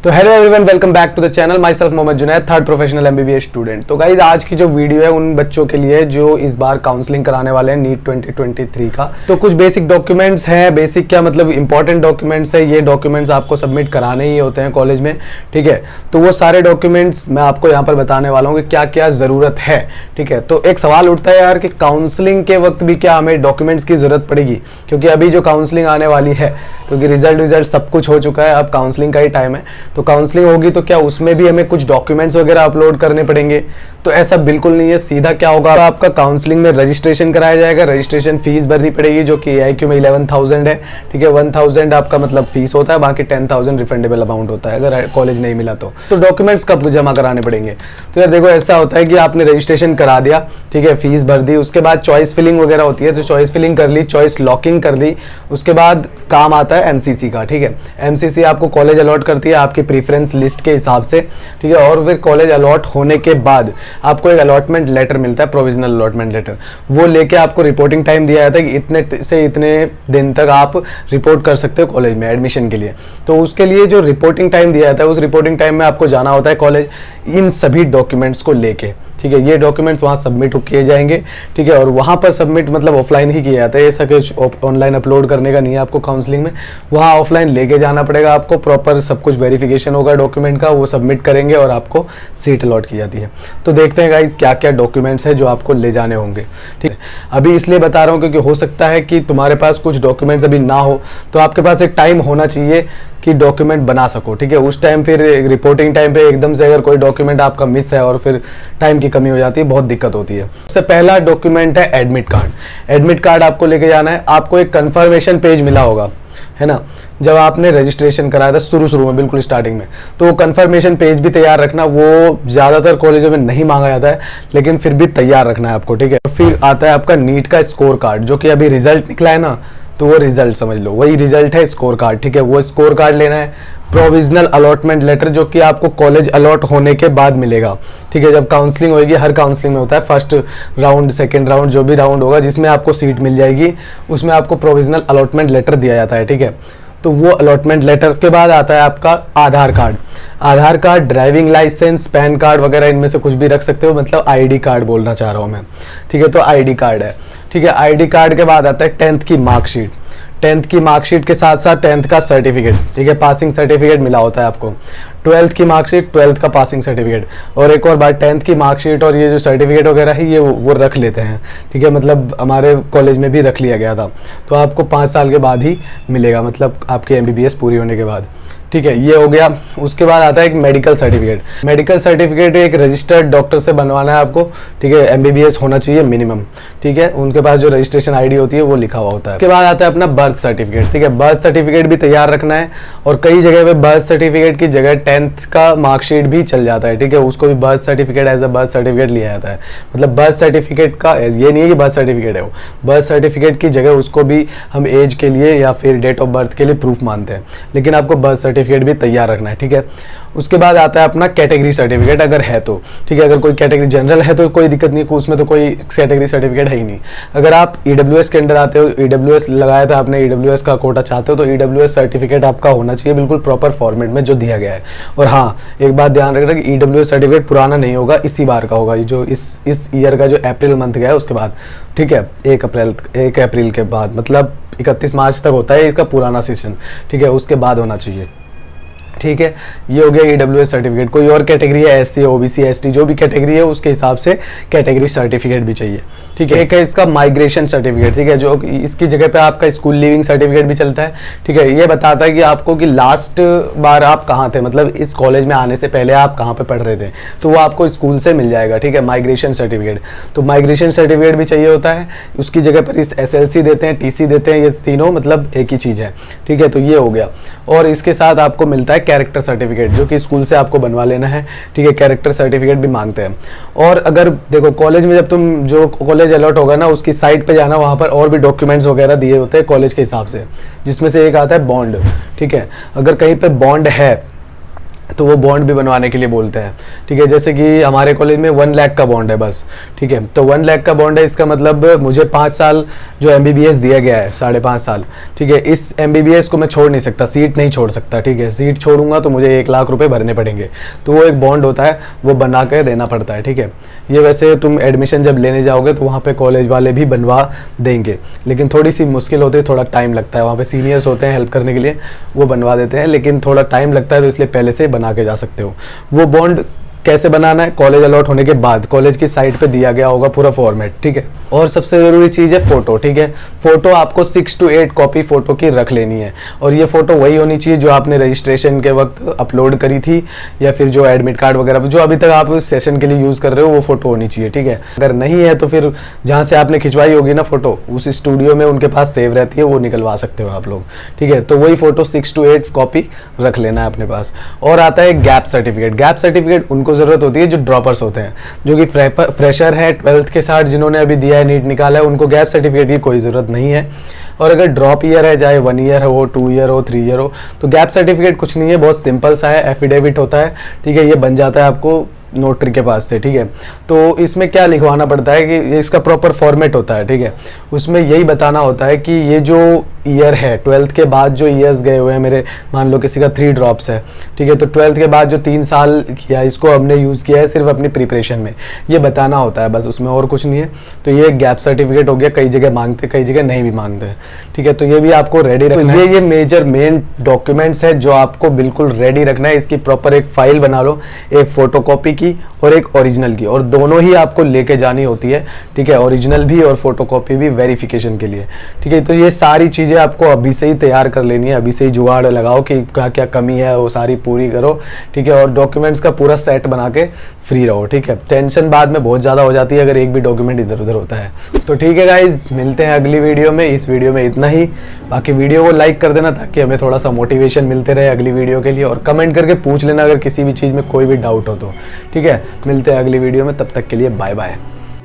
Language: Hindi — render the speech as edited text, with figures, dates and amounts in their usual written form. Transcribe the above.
तो hello everyone, welcome back to the channel. Myself Mohammad Junaid, third professional MBBS student. तो गाइज आज की जो वीडियो है उन बच्चों के लिए जो इस बार काउंसलिंग कराने वाले हैं नीट 2023 का। तो कुछ बेसिक डॉक्यूमेंट्स हैं, बेसिक क्या मतलब इंपॉर्टेंट डॉक्यूमेंट्स है, ये डॉक्यूमेंट्स आपको सबमिट कराने ही होते हैं कॉलेज में, ठीक है। तो वो सारे डॉक्यूमेंट्स मैं आपको यहाँ पर बताने वाला हूँ कि क्या क्या ज़रूरत है, ठीक है। तो एक सवाल उठता है यार कि काउंसलिंग के वक्त भी क्या हमें डॉक्यूमेंट्स की ज़रूरत पड़ेगी, क्योंकि अभी जो काउंसलिंग आने वाली है, क्योंकि रिजल्ट सब कुछ हो चुका है, अब काउंसलिंग का ही टाइम है। तो काउंसलिंग होगी तो क्या उसमें भी हमें कुछ डॉक्यूमेंट्स वगैरह अपलोड करने पड़ेंगे? तो ऐसा बिल्कुल नहीं है। सीधा क्या होगा, आपका काउंसलिंग में रजिस्ट्रेशन कराया जाएगा, रजिस्ट्रेशन फीस भरनी पड़ेगी जो कि AIQ में 11,000 है, ठीक है। 1,000 आपका मतलब फीस होता है, बाकी 10,000 रिफंडेबल अमाउंट होता है अगर कॉलेज नहीं मिला तो। डॉक्यूमेंट्स कब जमा कराने पड़ेंगे? तो यार देखो, ऐसा होता है कि आपने रजिस्ट्रेशन करा दिया, ठीक है, फीस भर दी, उसके बाद चॉइस फिलिंग वगैरह होती है, तो चॉइस फिलिंग कर ली, चॉइस लॉकिंग कर ली, उसके बाद काम आता है MCC का, ठीक है। MCC आपको कॉलेज अलॉट करती है आपकी प्रीफरेंस लिस्ट के हिसाब से, ठीक है। और फिर कॉलेज अलॉट होने के बाद आपको एक अलॉटमेंट लेटर मिलता है, प्रोविजनल अलॉटमेंट लेटर। वो लेके आपको रिपोर्टिंग टाइम दिया जाता है कि इतने से इतने दिन तक आप रिपोर्ट कर सकते हो कॉलेज में एडमिशन के लिए। तो उसके लिए जो रिपोर्टिंग टाइम दिया जाता है, उस रिपोर्टिंग टाइम में आपको जाना होता है कॉलेज इन सभी डॉक्यूमेंट्स को लेके, ठीक है। ये डॉक्यूमेंट्स वहाँ सबमिट किए जाएंगे, ठीक है। और वहाँ पर सबमिट मतलब ऑफलाइन ही किया जाता है, ऐसा कुछ ऑनलाइन अपलोड करने का नहीं है आपको काउंसलिंग में। वहाँ ऑफलाइन लेके जाना पड़ेगा आपको, प्रॉपर सब कुछ वेरिफिकेशन होगा डॉक्यूमेंट का, वो सबमिट करेंगे और आपको सीट अलॉट की जाती है। तो देखते हैं गाइस क्या क्या डॉक्यूमेंट्स है जो आपको ले जाने होंगे, ठीक है। अभी इसलिए बता रहा हूँ क्योंकि हो सकता है कि तुम्हारे पास कुछ डॉक्यूमेंट्स अभी ना हो, तो आपके पास एक टाइम होना चाहिए कि डॉक्यूमेंट बना सको, ठीक है। उस टाइम फिर रिपोर्टिंग टाइम पे एकदम से अगर कोई डॉक्यूमेंट आपका मिस है और फिर टाइम की कमी हो जाती है, बहुत दिक्कत होती है। सबसे पहला डॉक्यूमेंट है एडमिट कार्ड। एडमिट कार्ड आपको लेके जाना है। आपको एक कंफर्मेशन पेज मिला होगा, है ना, जब आपने रजिस्ट्रेशन कराया था शुरू में, बिल्कुल स्टार्टिंग में। तो वो कंफर्मेशन पेज भी तैयार रखना। वो ज़्यादातर कॉलेजों में नहीं मांगा जाता है, लेकिन फिर भी तैयार रखना है आपको, ठीक है। फिर आता है आपका नीट का स्कोर कार्ड, जो कि अभी रिजल्ट निकला है ना, तो वो रिजल्ट समझ लो, वही रिजल्ट है स्कोर कार्ड, ठीक है। वो स्कोर कार्ड लेना है। प्रोविजनल अलॉटमेंट लेटर, जो कि आपको कॉलेज अलॉट होने के बाद मिलेगा, ठीक है। जब काउंसलिंग होगी, हर काउंसलिंग में होता है फर्स्ट राउंड, सेकंड राउंड, जो भी राउंड होगा जिसमें आपको सीट मिल जाएगी, उसमें आपको प्रोविजनल अलॉटमेंट लेटर दिया जाता है, ठीक है। तो वो अलॉटमेंट लेटर के बाद आता है आपका Aadhaar card. Aadhaar card, driving licence, PAN card वगैरह इनमें से कुछ भी रख सकते हो, मतलब ID कार्ड बोलना चाह रहा हूँ मैं, ठीक है। तो ID कार्ड है, ठीक है। ID कार्ड के बाद आता है 10th की मार्कशीट। 10th की मार्कशीट के साथ साथ 10th का सर्टिफिकेट, ठीक है, पासिंग सर्टिफिकेट मिला होता है आपको। 12th की मार्कशीट, 12th का पासिंग सर्टिफिकेट। और एक और बात, 10th की मार्कशीट और ये जो सर्टिफिकेट वगैरह है, ये वो रख लेते हैं, ठीक है। मतलब हमारे कॉलेज में भी रख लिया गया था। तो आपको 5 साल के बाद ही मिलेगा, मतलब आपकी MBBS पूरी होने के बाद, ठीक है। ये हो गया। उसके बाद आता है एक मेडिकल सर्टिफिकेट। मेडिकल सर्टिफिकेट एक रजिस्टर्ड डॉक्टर से बनवाना है आपको, ठीक है। MBBS होना चाहिए मिनिमम, ठीक है। उनके पास जो रजिस्ट्रेशन ID होती है वो लिखा हुआ होता है। उसके बाद आता है अपना बर्थ सर्टिफिकेट, ठीक है। बर्थ सर्टिफिकेट भी तैयार रखना है। और कई जगह पे बर्थ सर्टिफिकेट की जगह 10th का मार्कशीट भी चल जाता है, ठीक है। उसको भी birth certificate as a birth certificate लिया जाता है। मतलब बर्थ सर्टिफिकेट का ये नहीं है कि बर्थ सर्टिफिकेट है, वो बर्थ सर्टिफिकेट की जगह उसको भी हम एज के लिए या फिर डेट ऑफ बर्थ के लिए प्रूफ मानते हैं, लेकिन आपको बर्थ सर्टिफिकेट भी तैयार रखना है, ठीक है। उसके बाद आता है अपना कैटेगरी सर्टिफिकेट, अगर है तो, ठीक है। अगर कोई कैटेगरी जनरल है तो कोई दिक्कत नहीं, उसमें तो कोई कैटेगरी सर्टिफिकेट है ही नहीं। अगर आप EWS के अंडर आते हो, EWS लगाया था आपने, EWS का कोटा चाहते हो, तो EWS सर्टिफिकेट आपका होना चाहिए बिल्कुल प्रॉपर फॉर्मेट में जो दिया गया है। और हाँ, एक बात ध्यान रखना कि EWS सर्टिफिकेट पुराना नहीं होगा, इसी बार का होगा, जो इस ईयर का जो अप्रैल मंथ गया है उसके बाद, ठीक है। 1 अप्रैल के बाद, मतलब 31 मार्च तक होता है इसका पुराना सेशन, ठीक है। उसके बाद होना चाहिए, ठीक है। ये हो गया EWS सर्टिफिकेट। कोई और कैटेगरी है, SC, OBC, ST, जो भी कैटेगरी है उसके हिसाब से कैटेगरी सर्टिफिकेट भी चाहिए, ठीक है। एक है इसका माइग्रेशन सर्टिफिकेट, ठीक है, जो इसकी जगह पे आपका स्कूल लिविंग सर्टिफिकेट भी चलता है, ठीक है। ये बताता है कि आपको कि लास्ट बार आप कहाँ थे, मतलब इस कॉलेज में आने से पहले आप कहाँ पे पढ़ रहे थे, तो वो आपको स्कूल से मिल जाएगा, ठीक है, माइग्रेशन सर्टिफिकेट। तो माइग्रेशन सर्टिफिकेट भी चाहिए होता है। उसकी जगह पर इस SLC देते हैं, TC देते हैं, ये तीनों मतलब एक ही चीज़ है, ठीक है। तो ये हो गया। और इसके साथ आपको मिलता है कैरेक्टर सर्टिफिकेट, जो कि स्कूल से आपको बनवा लेना है, ठीक है। कैरेक्टर सर्टिफिकेट भी मांगते हैं। और अगर देखो कॉलेज में जब तुम जो कॉलेज अलॉट होगा ना, उसकी साइट पे जाना, वहाँ पर और भी डॉक्यूमेंट्स वगैरह दिए होते हैं कॉलेज के हिसाब से, जिसमें से एक आता है बॉन्ड, ठीक है। अगर कहीं पे बॉन्ड है तो वो बॉन्ड भी बनवाने के लिए बोलते हैं, ठीक है। जैसे कि हमारे कॉलेज में 1 लाख का बॉन्ड है बस, ठीक है। तो 1 लाख का बॉन्ड है, इसका मतलब मुझे 5 साल जो MBBS दिया गया है, 5.5 साल, ठीक है। इस MBBS को मैं छोड़ नहीं सकता, सीट नहीं छोड़ सकता, ठीक है। सीट छोड़ूंगा तो मुझे 1 लाख रुपए भरने पड़ेंगे, तो वो एक बॉन्ड होता है, वो बना के देना पड़ता है, ठीक है। ये वैसे तुम एडमिशन जब लेने जाओगे तो वहाँ पे कॉलेज वाले भी बनवा देंगे, लेकिन थोड़ी सी मुश्किल होती है, थोड़ा टाइम लगता है। वहाँ पे सीनियर्स होते हैं हेल्प करने के लिए, वो बनवा देते हैं, लेकिन थोड़ा टाइम लगता है, तो इसलिए पहले से बना के जा सकते हो। वो बॉन्ड कैसे बनाना है, कॉलेज अलॉट होने के बाद कॉलेज की साइट पे दिया गया होगा पूरा फॉर्मेट, ठीक है। और सबसे ज़रूरी चीज़ है फ़ोटो, ठीक है। फ़ोटो आपको 6 to 8 कॉपी फ़ोटो की रख लेनी है, और ये फ़ोटो वही होनी चाहिए जो आपने रजिस्ट्रेशन के वक्त अपलोड करी थी, या फिर जो एडमिट कार्ड वगैरह जो अभी तक आप सेशन के लिए यूज़ कर रहे हो, वो फ़ोटो होनी चाहिए, ठीक है। अगर नहीं है तो फिर जहाँ से आपने खिंचवाई होगी ना फ़ोटो, उस स्टूडियो में उनके पास सेव रहती है, वो निकलवा सकते हो आप लोग, ठीक है। तो वही फ़ोटो 6 to 8 कॉपी रख लेना है अपने पास। और आता है गैप सर्टिफिकेट। गैप सर्टिफिकेट उनको ज़रूरत होती है जो ड्रॉपर्स होते हैं, जो कि फ्रेशर है 12th के साथ, जिन्होंने अभी दिया है, नीट निकाला है, उनको गैप सर्टिफिकेट की कोई ज़रूरत नहीं है। और अगर ड्रॉप ईयर है, चाहे 1 ईयर हो, 2 ईयर हो, 3 ईयर हो, तो गैप सर्टिफिकेट कुछ नहीं है, बहुत सिंपल सा है, एफिडेविट होता है, ठीक है। ये बन जाता है आपको नोटरी के पास से, ठीक है। तो इसमें क्या लिखवाना पड़ता है कि इसका प्रॉपर फॉर्मेट होता है, ठीक है। उसमें यही बताना होता है कि ये जो ईयर है, 12th के बाद जो ईयर्स गए हुए हैं मेरे, मान लो किसी का 3 ड्रॉप्स है, ठीक है, तो 12th के बाद जो 3 साल किया, इसको हमने यूज़ किया है सिर्फ अपनी प्रिपरेशन में, ये बताना होता है बस, उसमें और कुछ नहीं है। तो ये गैप सर्टिफिकेट हो गया, कई जगह मांगते, कई जगह नहीं भी मांगते हैं, ठीक है। तो ये भी आपको रेडी रखना है। ये मेजर मेन डॉक्यूमेंट्स है जो आपको बिल्कुल रेडी रखना है। इसकी प्रॉपर एक फाइल बना लो, एक फोटोकॉपी की और एक ओरिजिनल की, और दोनों ही आपको लेके जानी होती है, ठीक है। ओरिजिनल भी और फोटोकॉपी भी वेरिफिकेशन के लिए, ठीक है। तो ये सारी चीज़ें आपको अभी से ही तैयार कर लेनी है, अभी से ही जुगाड़ लगाओ कि क्या क्या कमी है वो सारी पूरी करो, ठीक है। और डॉक्यूमेंट्स का पूरा सेट बना के फ्री रहो, ठीक है। टेंशन बाद में बहुत ज़्यादा हो जाती है अगर एक भी डॉक्यूमेंट इधर उधर होता है। तो ठीक है गाइज, मिलते हैं अगली वीडियो में। इस वीडियो में इतना ही, बाकी वीडियो को लाइक कर देना ताकि हमें थोड़ा सा मोटिवेशन मिलते रहे अगली वीडियो के लिए, और कमेंट करके पूछ लेना अगर किसी भी चीज़ में कोई भी डाउट हो तो, ठीक है। मिलते हैं अगली वीडियो में, तब तक के लिए बाय बाय।